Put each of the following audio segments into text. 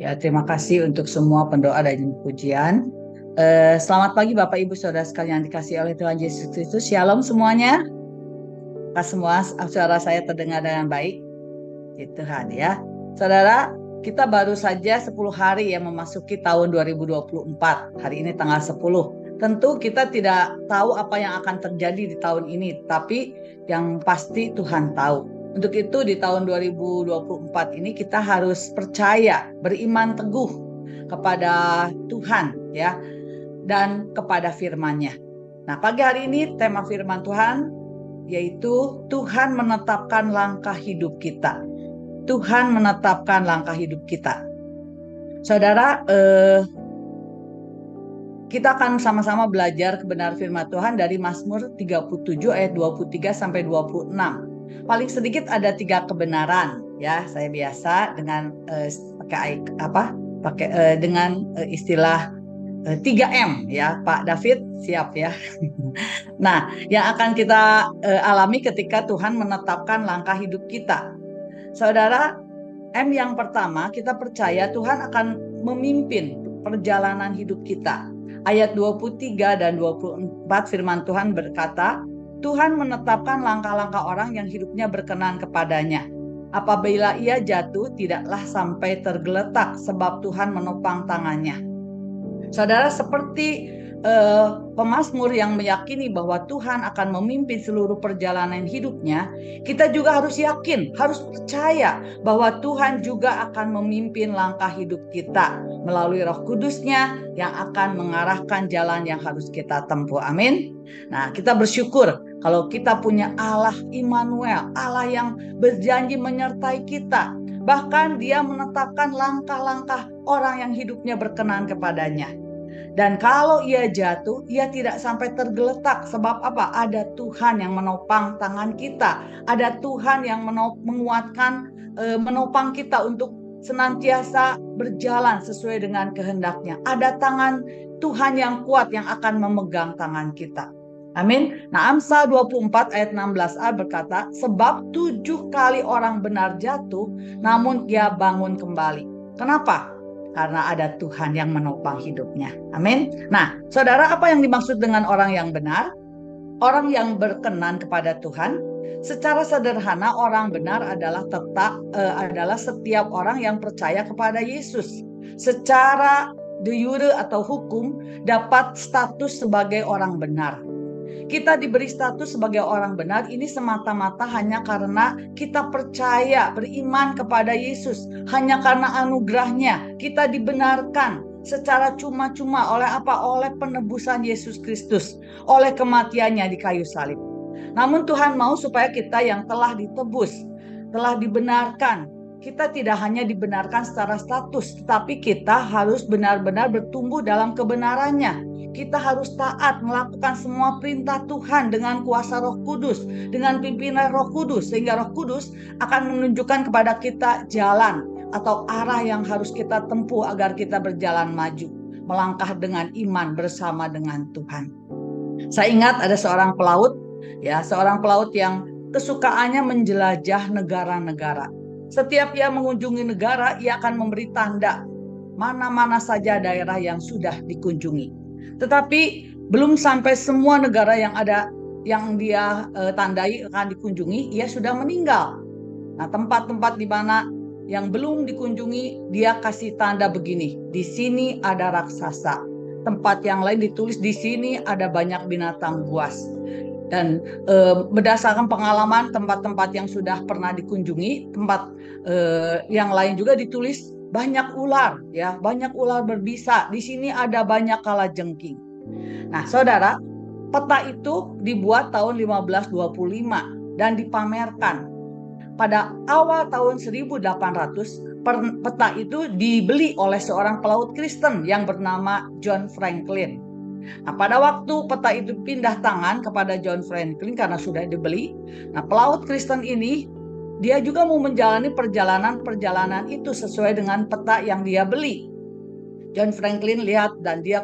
Ya, terima kasih untuk semua pendoa dan pujian. Selamat pagi Bapak Ibu Saudara sekalian yang dikasihi oleh Tuhan Yesus Kristus. Shalom semuanya. Apakah semua suara saya terdengar dengan baik? Puji Tuhan ya. Saudara, kita baru saja 10 hari yang memasuki tahun 2024. Hari ini tanggal 10. Tentu kita tidak tahu apa yang akan terjadi di tahun ini, tapi yang pasti Tuhan tahu. Untuk itu di tahun 2024 ini kita harus percaya, beriman teguh kepada Tuhan ya, dan kepada firman-Nya. Nah, pagi hari ini tema firman Tuhan yaitu Tuhan menetapkan langkah hidup kita. Tuhan menetapkan langkah hidup kita. Saudara, kita akan sama-sama belajar kebenaran firman Tuhan dari Mazmur 37 ayat 23 sampai 26. Paling sedikit ada 3 kebenaran ya. Saya biasa dengan dengan istilah 3M ya, Pak David siap ya. Nah, yang akan kita alami ketika Tuhan menetapkan langkah hidup kita. Saudara, M yang pertama, kita percaya Tuhan akan memimpin perjalanan hidup kita. Ayat 23 dan 24 firman Tuhan berkata, Tuhan menetapkan langkah-langkah orang yang hidupnya berkenan kepadanya. Apabila ia jatuh, tidaklah sampai tergeletak sebab Tuhan menopang tangannya. Saudara, seperti pemazmur yang meyakini bahwa Tuhan akan memimpin seluruh perjalanan hidupnya, kita juga harus yakin, harus percaya bahwa Tuhan juga akan memimpin langkah hidup kita melalui Roh Kudus-Nya yang akan mengarahkan jalan yang harus kita tempuh. Amin. Nah, kita bersyukur kalau kita punya Allah Immanuel, Allah yang berjanji menyertai kita. Bahkan Dia menetapkan langkah-langkah orang yang hidupnya berkenan kepadanya. Dan kalau ia jatuh, ia tidak sampai tergeletak. Sebab apa? Ada Tuhan yang menopang tangan kita. Ada Tuhan yang menguatkan, menopang kita untuk senantiasa berjalan sesuai dengan kehendak-Nya. Ada tangan Tuhan yang kuat yang akan memegang tangan kita. Amin. Nah, Amsal 24 ayat 16a berkata, sebab 7 kali orang benar jatuh, namun ia bangun kembali. Kenapa? Karena ada Tuhan yang menopang hidupnya. Amin. Nah, saudara, apa yang dimaksud dengan orang yang benar? Orang yang berkenan kepada Tuhan. Secara sederhana, orang benar adalah setiap orang yang percaya kepada Yesus. Secara de jure atau hukum dapat status sebagai orang benar. Kita diberi status sebagai orang benar ini semata-mata hanya karena kita percaya, beriman kepada Yesus. Hanya karena anugerahnya kita dibenarkan secara cuma-cuma oleh apa? Oleh penebusan Yesus Kristus, oleh kematiannya di kayu salib. Namun Tuhan mau supaya kita yang telah ditebus, telah dibenarkan, kita tidak hanya dibenarkan secara status, tetapi kita harus benar-benar bertumbuh dalam kebenarannya. Kita harus taat melakukan semua perintah Tuhan dengan kuasa Roh Kudus, dengan pimpinan Roh Kudus, sehingga Roh Kudus akan menunjukkan kepada kita jalan atau arah yang harus kita tempuh agar kita berjalan maju, melangkah dengan iman bersama dengan Tuhan. Saya ingat ada seorang pelaut yang kesukaannya menjelajah negara-negara. Setiap ia mengunjungi negara, ia akan memberi tanda mana-mana saja daerah yang sudah dikunjungi. Tetapi belum sampai semua negara yang dia tandai akan dikunjungi, ia sudah meninggal. Nah, tempat-tempat di mana yang belum dikunjungi, dia kasih tanda begini, di sini ada raksasa. Tempat yang lain ditulis di sini ada banyak binatang buas. Dan berdasarkan pengalaman tempat-tempat yang sudah pernah dikunjungi, tempat yang lain juga ditulis banyak ular, ya, banyak ular berbisa. Di sini ada banyak kalajengking. Nah, saudara, peta itu dibuat tahun 1525 dan dipamerkan. Pada awal tahun 1800, peta itu dibeli oleh seorang pelaut Kristen yang bernama John Franklin. Nah, pada waktu peta itu pindah tangan kepada John Franklin karena sudah dibeli, nah pelaut Kristen ini dia juga mau menjalani perjalanan itu sesuai dengan peta yang dia beli. John Franklin lihat dan dia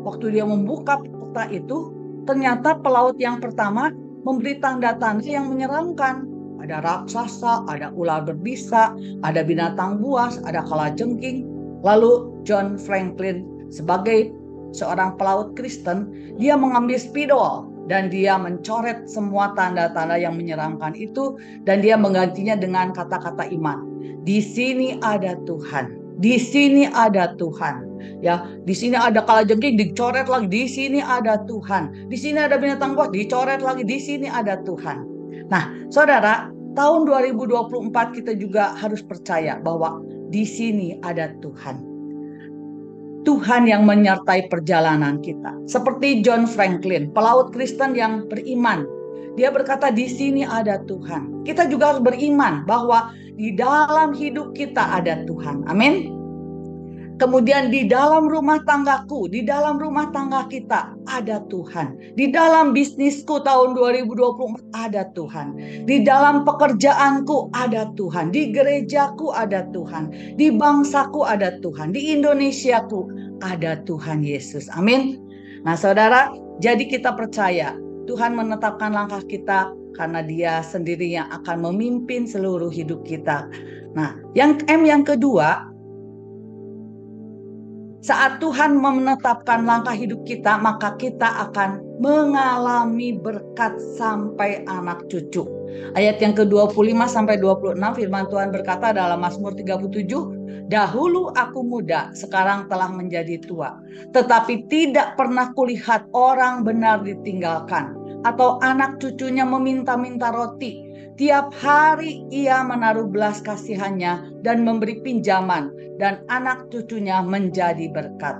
waktu dia membuka peta itu, ternyata pelaut yang pertama memberi tanda-tanda yang menyeramkan. ada raksasa, ada ular berbisa, ada binatang buas, ada kalajengking. Lalu John Franklin sebagai seorang pelaut Kristen, dia mengambil spidol dan dia mencoret semua tanda-tanda yang menyeramkan itu, dan dia menggantinya dengan kata-kata iman. Di sini ada Tuhan, di sini ada Tuhan. Ya, di sini ada kalajengking, dicoret lagi, di sini ada Tuhan. Di sini ada binatang buas, dicoret lagi, di sini ada Tuhan. Nah, saudara, tahun 2024 kita juga harus percaya bahwa di sini ada Tuhan. Tuhan yang menyertai perjalanan kita. Seperti John Franklin, pelaut Kristen yang beriman. Dia berkata di sini ada Tuhan. Kita juga harus beriman bahwa di dalam hidup kita ada Tuhan. Amin. Kemudian di dalam rumah tanggaku, di dalam rumah tangga kita ada Tuhan. Di dalam bisnisku tahun 2024 ada Tuhan. Di dalam pekerjaanku ada Tuhan. Di gerejaku ada Tuhan. Di bangsaku ada Tuhan. Di Indonesiaku ada Tuhan Yesus. Amin. Nah saudara, jadi kita percaya Tuhan menetapkan langkah kita karena Dia sendiri yang akan memimpin seluruh hidup kita. Nah, yang kedua, saat Tuhan menetapkan langkah hidup kita, maka kita akan mengalami berkat sampai anak cucu. Ayat yang ke-25 sampai 26 firman Tuhan berkata dalam Mazmur 37, dahulu aku muda, sekarang telah menjadi tua, tetapi tidak pernah kulihat orang benar ditinggalkan, atau anak cucunya meminta-minta roti. Tiap hari ia menaruh belas kasihannya dan memberi pinjaman, dan anak cucunya menjadi berkat.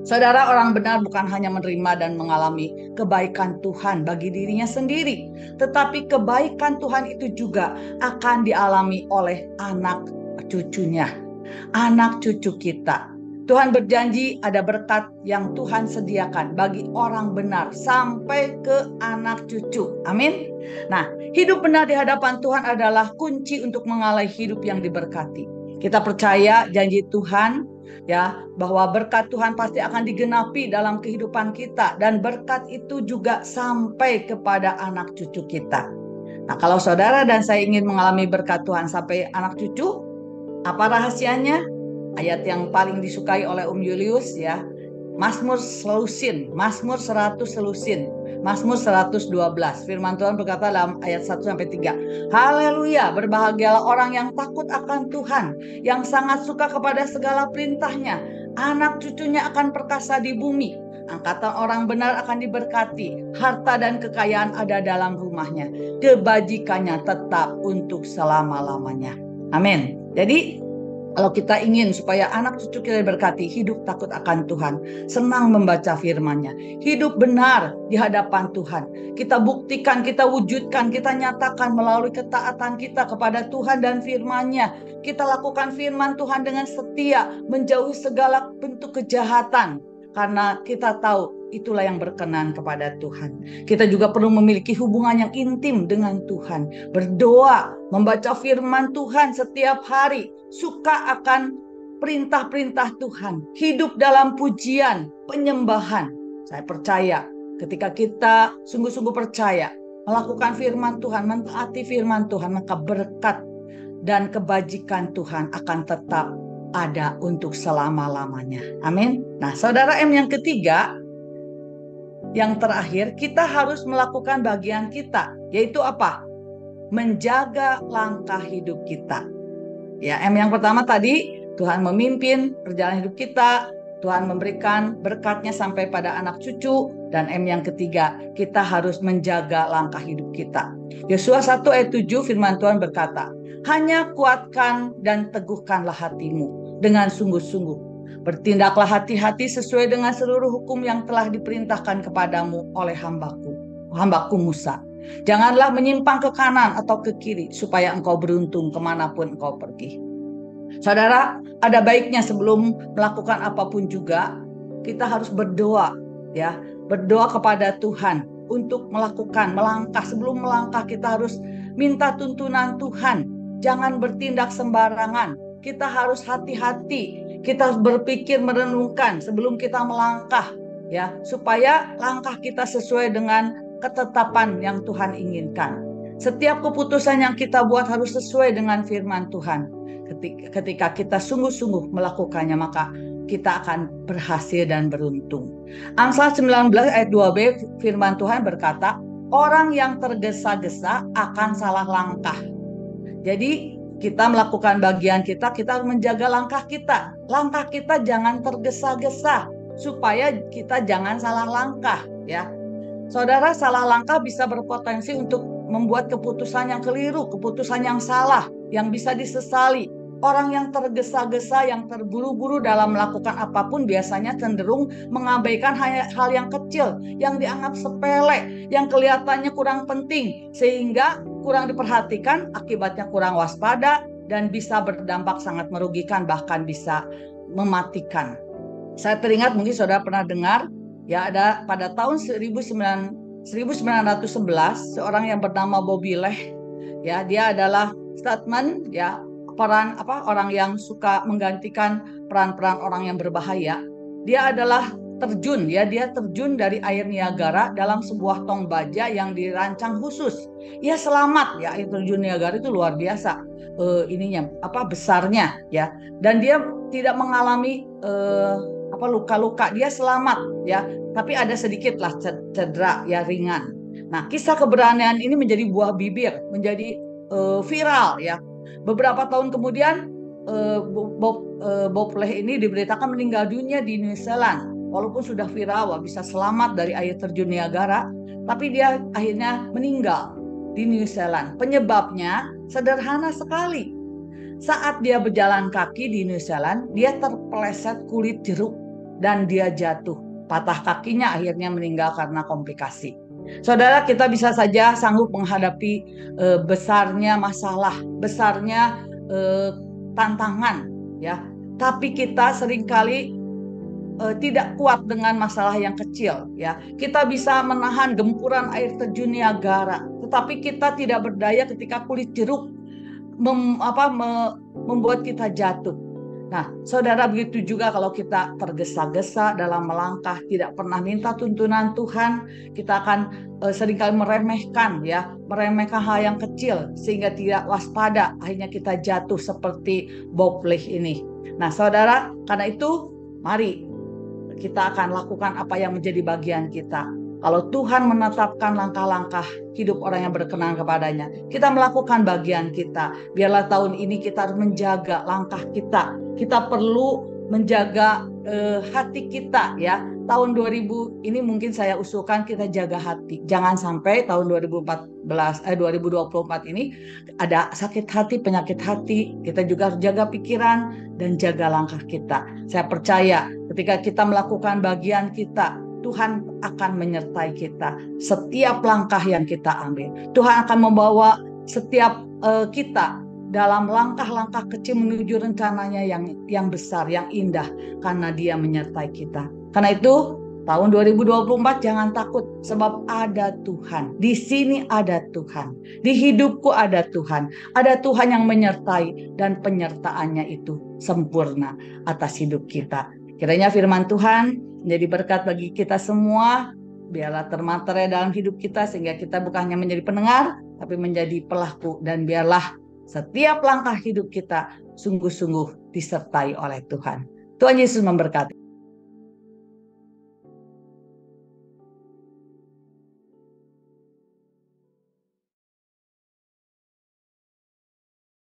Saudara, orang benar bukan hanya menerima dan mengalami kebaikan Tuhan bagi dirinya sendiri, tetapi kebaikan Tuhan itu juga akan dialami oleh anak cucunya, anak cucu kita. Tuhan berjanji ada berkat yang Tuhan sediakan bagi orang benar sampai ke anak cucu. Amin. Nah, hidup benar di hadapan Tuhan adalah kunci untuk mengalami hidup yang diberkati. Kita percaya janji Tuhan ya, bahwa berkat Tuhan pasti akan digenapi dalam kehidupan kita, dan berkat itu juga sampai kepada anak cucu kita. Nah, kalau saudara dan saya ingin mengalami berkat Tuhan sampai anak cucu, apa rahasianya? Ayat yang paling disukai oleh Julius ya, Mazmur Selusin, Mazmur 100 Selusin, Mazmur 112. Firman Tuhan berkata dalam ayat 1 sampai 3. Haleluya, berbahagialah orang yang takut akan Tuhan, yang sangat suka kepada segala perintahnya. Anak cucunya akan perkasa di bumi. Angkatan orang benar akan diberkati. Harta dan kekayaan ada dalam rumahnya. Kebajikannya tetap untuk selama-lamanya. Amin. Jadi kalau kita ingin supaya anak cucu kita diberkati, hidup takut akan Tuhan, senang membaca firman-Nya, hidup benar di hadapan Tuhan. Kita buktikan, kita wujudkan, kita nyatakan melalui ketaatan kita kepada Tuhan dan firman-Nya. Kita lakukan firman Tuhan dengan setia, menjauhi segala bentuk kejahatan. Karena kita tahu itulah yang berkenan kepada Tuhan. Kita juga perlu memiliki hubungan yang intim dengan Tuhan. Berdoa, membaca firman Tuhan setiap hari. Suka akan perintah-perintah Tuhan. Hidup dalam pujian, penyembahan. Saya percaya ketika kita sungguh-sungguh percaya, melakukan firman Tuhan, mentaati firman Tuhan, maka berkat dan kebajikan Tuhan akan tetap ada untuk selama-lamanya. Amin. Nah, saudara M yang ketiga, yang terakhir, kita harus melakukan bagian kita, yaitu apa? Menjaga langkah hidup kita. Ya, M yang pertama tadi, Tuhan memimpin perjalanan hidup kita, Tuhan memberikan berkatnya sampai pada anak cucu, dan M yang ketiga, kita harus menjaga langkah hidup kita. Yosua 1 ayat 7 firman Tuhan berkata, hanya kuatkan dan teguhkanlah hatimu dengan sungguh-sungguh. Bertindaklah hati-hati sesuai dengan seluruh hukum yang telah diperintahkan kepadamu oleh hambaku Musa. Janganlah menyimpang ke kanan atau ke kiri, supaya engkau beruntung kemanapun engkau pergi. Saudara, ada baiknya sebelum melakukan apapun juga, kita harus berdoa, ya, berdoa kepada Tuhan untuk melangkah. Sebelum melangkah, kita harus minta tuntunan Tuhan. Jangan bertindak sembarangan. Kita harus hati-hati. Kita harus berpikir, merenungkan sebelum kita melangkah, ya, supaya langkah kita sesuai dengan ketetapan yang Tuhan inginkan. Setiap keputusan yang kita buat harus sesuai dengan firman Tuhan. Ketika kita sungguh-sungguh melakukannya, maka kita akan berhasil dan beruntung. Amsal 19 ayat 2b, firman Tuhan berkata, orang yang tergesa-gesa akan salah langkah. Jadi kita melakukan bagian kita, kita menjaga langkah kita. Langkah kita jangan tergesa-gesa, supaya kita jangan salah langkah, ya. Saudara, salah langkah bisa berpotensi untuk membuat keputusan yang keliru, keputusan yang salah, yang bisa disesali. Orang yang tergesa-gesa, yang terburu-buru dalam melakukan apapun biasanya cenderung mengabaikan hal yang kecil, yang dianggap sepele, yang kelihatannya kurang penting, sehingga kurang diperhatikan, akibatnya kurang waspada, dan bisa berdampak sangat merugikan, bahkan bisa mematikan. Saya teringat, mungkin saudara pernah dengar, ya, ada pada tahun 1911 seorang yang bernama Bobby Leh, ya, dia adalah statman, ya, orang yang suka menggantikan peran-peran orang yang berbahaya. Dia adalah terjun, ya, dia terjun dari air Niagara dalam sebuah tong baja yang dirancang khusus. Ia selamat, ya, air terjun Niagara itu luar biasa besarnya, ya, dan dia tidak mengalami luka-luka, dia selamat, ya, tapi ada sedikit lah cedera, ya, ringan. Nah, kisah keberanian ini menjadi buah bibir, menjadi viral, ya. Beberapa tahun kemudian Bob Leh ini diberitakan meninggal dunia di New Zealand. Walaupun sudah viral, bisa selamat dari air terjun Niagara, tapi dia akhirnya meninggal di New Zealand. Penyebabnya sederhana sekali. Saat dia berjalan kaki di New Zealand, dia terpeleset kulit jeruk dan dia jatuh. Patah kakinya, akhirnya meninggal karena komplikasi. Saudara, kita bisa saja sanggup menghadapi besarnya masalah, besarnya tantangan, ya. Tapi kita seringkali tidak kuat dengan masalah yang kecil, ya. Kita bisa menahan gempuran air terjun Niagara, tetapi kita tidak berdaya ketika kulit jeruk membuat kita jatuh. Nah, saudara, begitu juga kalau kita tergesa-gesa dalam melangkah, tidak pernah minta tuntunan Tuhan, kita akan seringkali meremehkan hal yang kecil, sehingga tidak waspada, akhirnya kita jatuh seperti Bob Leh ini. Nah, saudara, karena itu, mari kita akan lakukan apa yang menjadi bagian kita. Kalau Tuhan menetapkan langkah-langkah hidup orang yang berkenan kepadanya, kita melakukan bagian kita. Biarlah tahun ini kita harus menjaga langkah kita. Kita perlu menjaga hati kita, ya. Tahun 2000 ini mungkin saya usulkan kita jaga hati. Jangan sampai tahun 2024 ini ada sakit hati, penyakit hati. Kita juga harus jaga pikiran dan jaga langkah kita. Saya percaya ketika kita melakukan bagian kita, Tuhan akan menyertai kita setiap langkah yang kita ambil. Tuhan akan membawa setiap kita dalam langkah-langkah kecil menuju rencananya yang besar, yang indah, karena Dia menyertai kita. Karena itu, tahun 2024 jangan takut, sebab ada Tuhan. Di sini ada Tuhan. Di hidupku ada Tuhan. Ada Tuhan yang menyertai, dan penyertaannya itu sempurna atas hidup kita. Kiranya firman Tuhan menjadi berkat bagi kita semua. Biarlah termaterai dalam hidup kita, sehingga kita bukan hanya menjadi pendengar, tapi menjadi pelaku. Dan biarlah setiap langkah hidup kita sungguh-sungguh disertai oleh Tuhan. Tuhan Yesus memberkati.